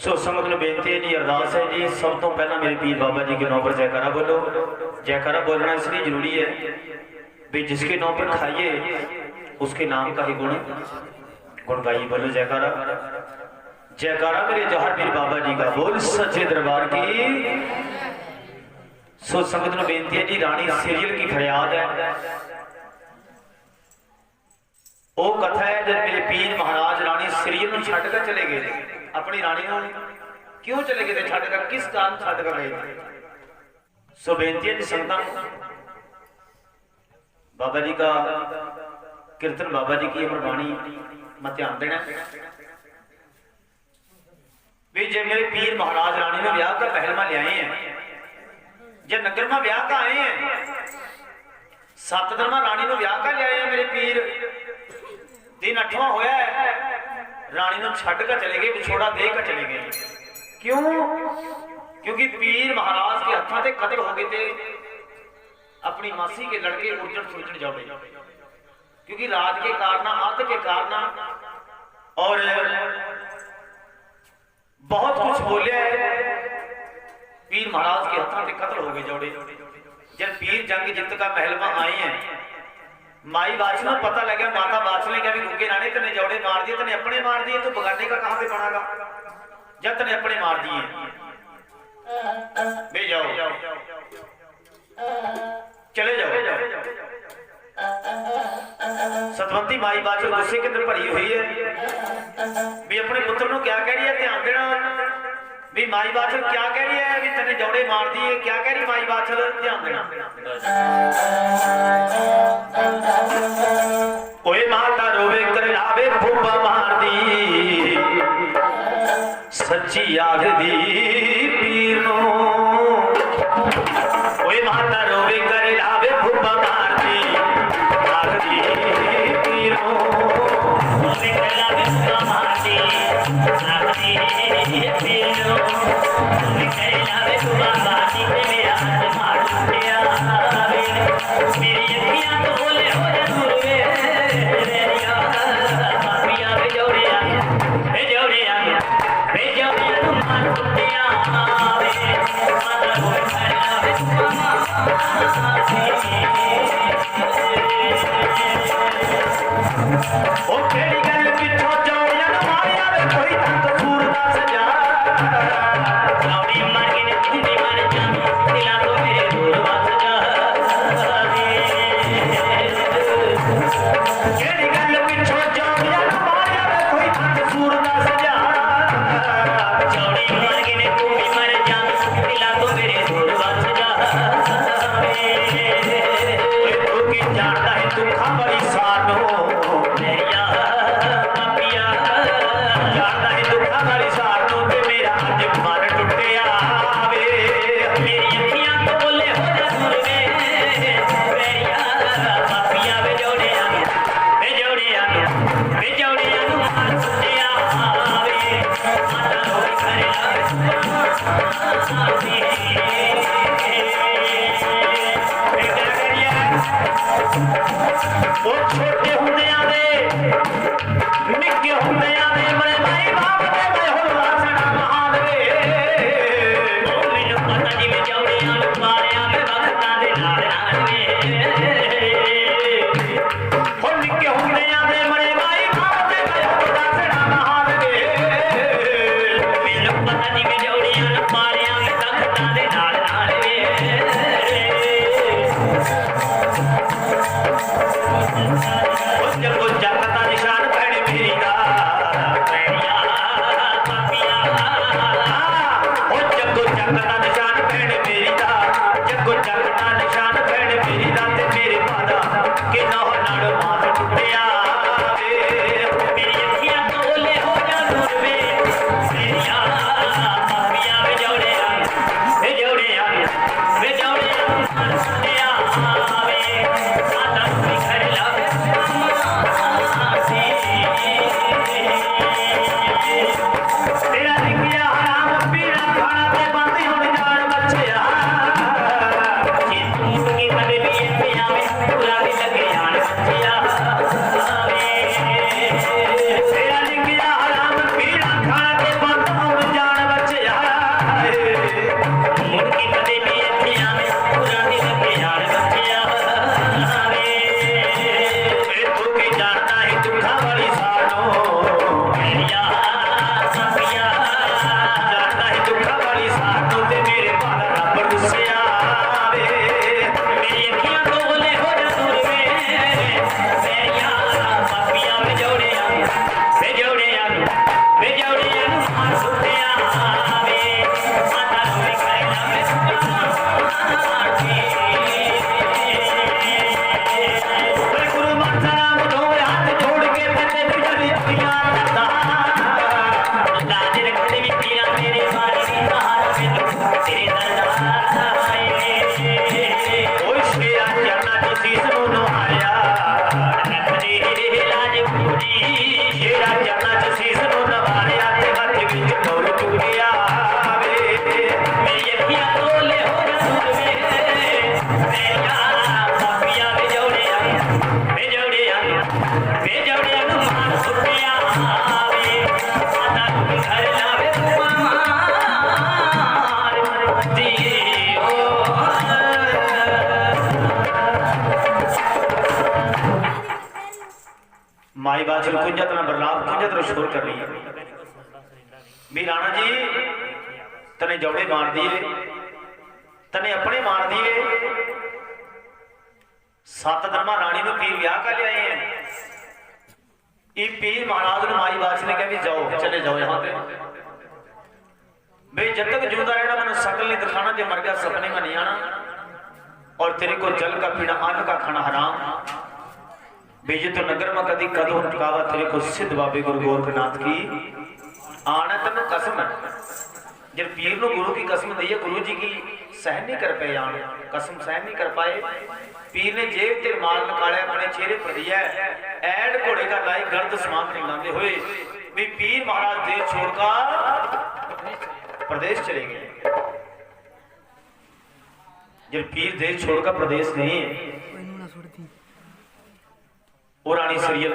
सो संगत नूं बेनती है जी, अरदास है जी, सब तो पहला मेरे पीर बाबा जी के नाम पर जयकारा बोलो। जयकारा बोलना इसलिए जरूरी है भी जिसके नाम पर खाइए उसके नाम का ही गुण गाइए। बोलो जयकारा। जयकारा मेरे जौहर पीर बाबा जी का, बोल सच्चे दरबार की। सो संगत नूं बेनती है जी, रानी सीरियल की फरियाद है। वो कथा है जब मेरे पीर महाराज रानी सीरियल में छड़ कर चले गए, अपनी रानी को क्यों चले गए थे छड़ कर, किस कारण छड़ कर गए थे। सो बेनती है जी संगत, बाबा जी का कीर्तन, बाबा जी की अमरबाणी में ध्यान देना भी। जे मेरे पीर महाराज रानी में ब्याह का महल में ले आए हैं, जे नगर में ब्याह का आए हैं, 7 दिन में रानी में ब्याह का ले आए हैं मेरे पीर। दिन 8वां होया है, रानी को छड़ कर चले गए, विछोड़ा दे कर चले गए। क्यों? क्योंकि पीर महाराज के हाथों से कत्ल हो गए थे अपनी मासी के लड़के उर्जन सुरजन जावे, क्योंकि राज के कारण, आदत के कारण और बहुत कुछ बोले पीर महाराज के हाथों से कत्ल हो गए जोड़े। जब पीर जंग जित का महल में आए हैं, माई बादशाह को पता लगा, माता बादशाह ने कहा भी गुग्गे रानी तने जोड़े मार दिए, तने अपने मार दिए, तो बगाने का कहां पे बनागा, जब तने अपने मार दिए बे जाओ, चले जाओ। सतवंती माई बादशाह गुस्से के अंदर भरी हुई है भी अपने पुत्र को क्या कह रही है, ध्यान देना भी माई बादशाह क्या कह रही है भी तने जोड़े मार दिए, क्या कह रही माई बादशाह, ध्यान देना। ओए माता रोवे कर लावे फूफा मार दी, सच्ची आग दी पीर नो। ओए माता रोवे कर लावे फूफा मार दी, आग दी पीर नो। रोवे कर लावे फूफा मार दी, आग दी पीर नो। रोवे कर लावे फूफा मार दी, मेरा हाथ मार दिया मेरी अखियां तो बोले हो जा दूर वे रेरिया पापिया वे जोड़िया तू मान टुटिया वे माता को खड़ा वे ओ केड़ी गल पिछो जोड़िया मारिया वे कोई तक सूर दा सजा लौड़ी मर के ने तुंदी मर जा दिला तो मेरे दूर बस जा। केड़ी गल पिछो जोड़िया मारिया वे कोई तक सूर दा सजा चौड़ी मर के ने तुंदी मर जा दिला तो मेरे दूर बस जा। तू की जानता है तू खबरी सानो मेरिया पापिया, जानता है तू खबरी सानो ते मेरा आज मन टुटिया वे मेरी अखियां तो बोले हो जा दूर वे मेरिया पापिया वे जोड़िया मन टुटिया वे माता रोई करे वो छोटे होंदे आवे निक्के होंदे आवे बड़े भाई बाप दे मैं हो वासना महादेव ओ मैनू पता जी में जोड़ियां नु मारिया वे वक्तां दे नाल नाल वे हो निक्के होंदे आवे बड़े भाई बाप दे मैं हो वासना महादेव मैनू पता जी में जोड़ियां नु मारिया वे वक्तां दे नाल नाल वे जब वो जगता निशान भैन मेरी दा सिर कुंजा तना बरलाप कुंजा तो शोर कर रही है भी राणा जी तने जौड़े मार दिए तने अपने मार दिए। 7 धर्मा रानी में पीर ब्याह कर ले आए हैं। ये पीर महाराज ने माई बादशाह ने कहा भी जाओ चले जाओ यहाँ पे भाई जब तक जिंदा रहना मैंने शकल नहीं दिखाना जो मर गया सपने में नहीं आना और तेरे को जल का पीना अन्न का खाना हराम भेजे तो नगर में कदी कदों टकावा तेरे को सिद्ध बाबे गुरु गोरखनाथ की आना तेन कसम है। जब पीर नो गुरु की कसम दी है गुरु जी की सहन नहीं कर पाए आने कसम सहन नहीं कर पाए। पीर ने जेब ते माल निकाले अपने चेहरे पर दिया ऐड घोड़े का लाई गर्द समान निकालते हुए भी पीर महाराज देश छोड़कर प्रदेश चले गए। जब पीर देश छोड़कर प्रदेश नहीं है और रानी सरियल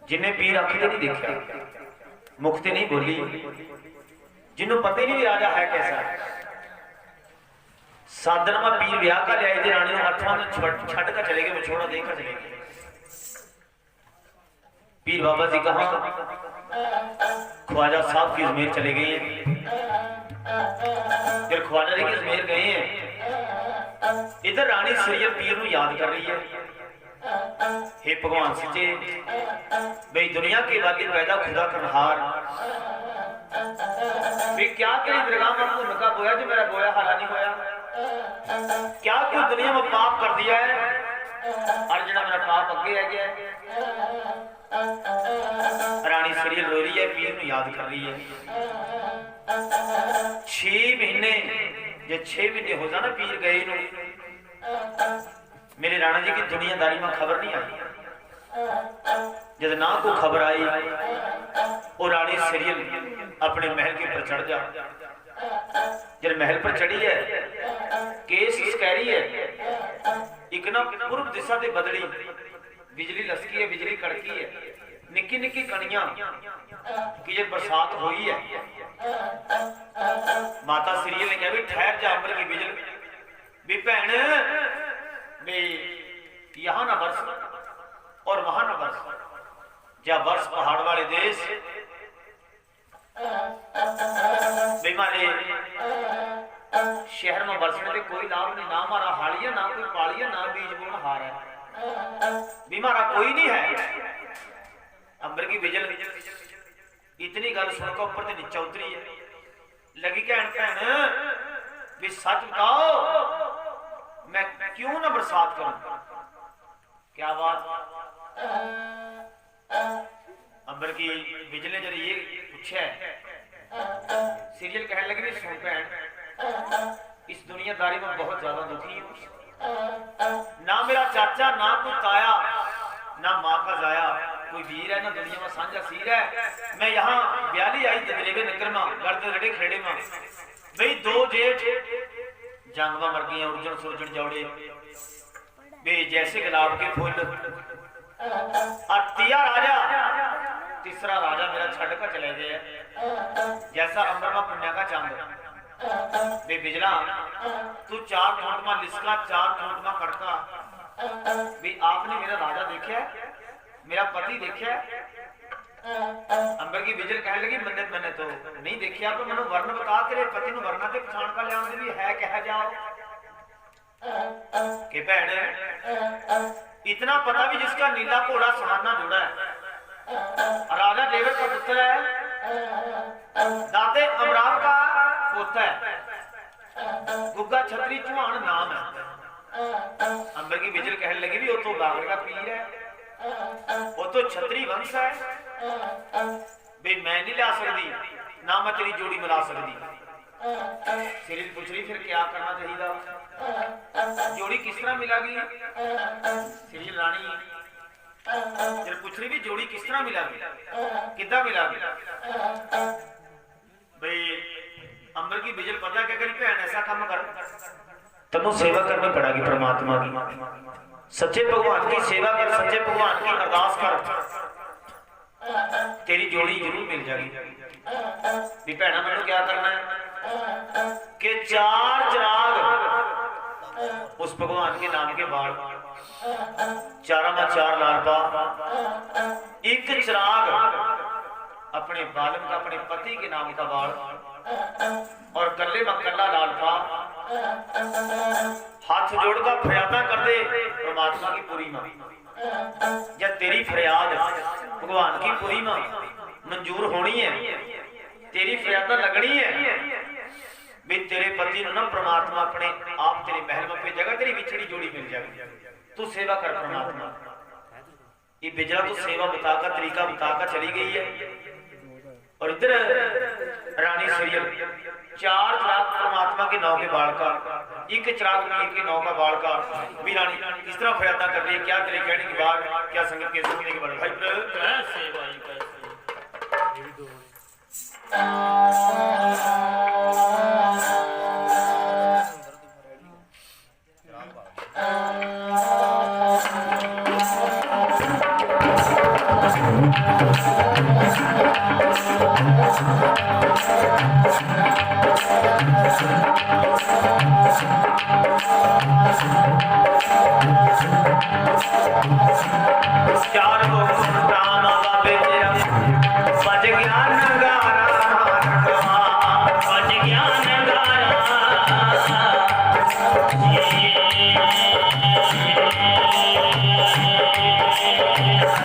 जिन्हें पीर आखिर नहीं देखा मुक्ति नहीं बोली जिन्होंने पता ही नहीं राजा है कैसा। 7 दिन में पीर ब्याह का लिया थे रानी 8वां दिन छड़ कर चले गए विछोड़ा देकर चले गए। पीर बाबा जी कहा ख्वाजा साहब की अजमेर चले गए हैं। फिर ख्वाजा जी की अजमेर गए हैं इधर रानी सरियल पीर को याद कर रही है हे भगवान सच्चे भाई दुनिया के वाले पैदा खुदा करनहार भी क्या तेरी दरगाह में भूमिका बोया जो मेरा बोया हाला नहीं होया क्या क्यों दुनिया में पाप कर दिया है और जो मेरा पाप अगे है गया। रानी सरियल रो रही है पीर को याद कर रही है। 6 महीने जे 6 महीने हो जाना पीर गए नु मेरे राणा जी की दुनियादारी में खबर नहीं आई। जब ना को खबर आई और रानी सरियल अपने महल के ऊपर चढ़ जा। जब महल पर चढ़ी है केस कह रही है एक ना पूर्व दिशा से बदली बिजली लसकी है बिजली कड़की है निक्की निक्की कणियां कि जब बरसात हुई है माता सरियल ने कहा भी ठहर जा अम्बर की बिजली भी भैन भी यहाँ ना बरस और वहां ना बरस जा बरस पहाड़ वाले देश बीमारे शहर में बरसने के कोई लाभ नहीं ना हमारा हालिया ना कोई पालिया ना बीज बोल हार है बीमारा कोई नहीं है। अंबर की बिजल इतनी गल सुनकर ऊपर से नीचे उतरी है लगी कहन भैन भी सच बताओ मैं क्यों ना बरसात करूं क्या बात। अंबर की बिजली जब ये पूछा सीरियल कहने लगी भी सुन भैन इस दुनियादारी में बहुत ज्यादा दुखी हूं ना मेरा चाचा ना कोई ताया ना माँ का जाया कोई वीर है ना दुनिया में साझा सीर है। मैं यहाँ ब्याली आई ददरेवे नगर में गर्द रड़े खेड़े में भाई 2 जेठ जंगवा मर गई उर्जन सुरजन जौड़े वे जैसे गुलाब के फूल और 3 राजा तीसरा राजा मेरा छड़ कर चले गए जैसा अंबर में पुण्य का चांद वे बिजला तू 4 ठोट में लिसका 4 ठोट में कड़का भी आपने मेरा राजा देखा मेरा पति देखा। अंबर की बिजल कहने लगी मैंने तो नहीं देखा तो मैंने वर्ण बता तेरे पति नु वरना ते पछाण कर लिया भी है कह जाओ कि भैन इतना पता भी जिसका नीला घोड़ा सुहाना जोड़ा है राजा देवर का पुत्र है दाते अमराव का पोता है गुग्गा छतरी चौहान नाम है। अंबर की बिजल कहने लगी भी वो तो बागड़ का पीर है वो तो छतरी वंश है भाई मैं नहीं ला सकती ना मैं तेरी जोड़ी मिला सकती। सीरियल पूछ रही फिर क्या करना चाहिए जोड़ी किस तरह मिलेगी। सीरियल रानी जब पूछ रही भी जोड़ी किस तरह मिलेगी कितना मिलेगी भाई अंबर की बिजल पता क्या करी भैन ऐसा काम कर तनु सेवा करनी पड़ेगी परमात्मा की सच्चे भगवान की सेवा कर सच्चे भगवान की अरदास कर तेरी जोड़ी जरूर मिल जाएगी। भी भैना मैंने क्या करना है कि 4 चिराग उस भगवान के नाम के बाल, चारा में चार लाल पा, एक चिराग अपने बालम का, अपने पति के नाम का बाल, और कल्ले में कल्ला लाल पा, हाथ जोड़कर फरियादा कर दे परमात्मा की पूरी मां। या तेरी फरियाद भगवान की पूरी मां मंजूर होनी है, तेरी फरियादा लगनी है भी तेरे पति ना परमात्मा अपने आप तेरे महल में भेजेगा, तेरी विछड़ी जोड़ी मिल जाएगी। तू सेवा कर परमात्मा। ये बिजला तो सेवा बताकर, तरीका बताकर चली गई है। और इधर रानी सीरियल, चार चिराग परमात्मा के नौ के बाल का, एक चिराग पीर के नौ का बाल का। भी रानी किस तरह फरियादा कर रही है, क्या तेरे कहने के बाद, क्या संगत के सुनने के बाद भाई चार प्राण बाबे तेरा बज गया नगारा, बज गया नगारा।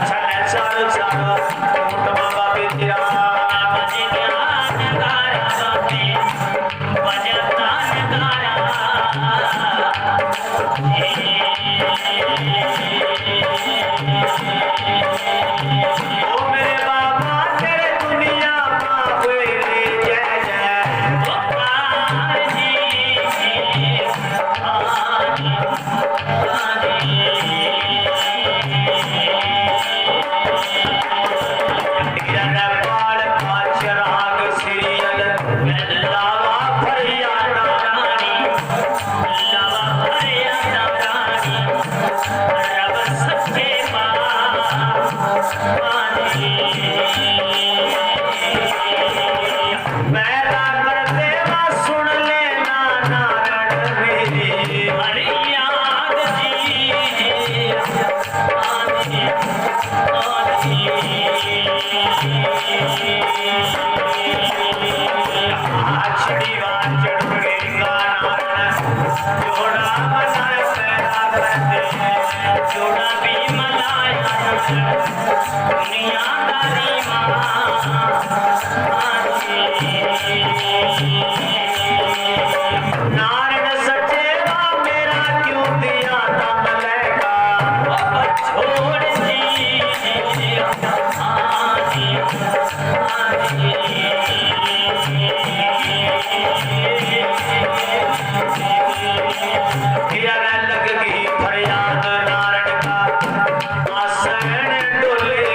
चले चारो चारो बाबे तेरा बज गया नगारा, बाबे बजता नगारा। ओ मेरे बाबा तेरे दुनिया मावे जय जय पाल चिराग सीरियल लावा फरियादा रानी, लावा फरियादा रानी, रब सच्चे मैला कर देवा सुन लेना नारायण मेरी मर्याद आछड़ी वाचड़ गंगा नारायण जोड़ा बनाए पैदा करते, जोड़ा भी मनाया दुनियादारी मां। नारायण सच्चे मां मेरा क्यों दिया दम लेगा, छोड़ दी लग गई फरियाद नारायण का आसन डोले।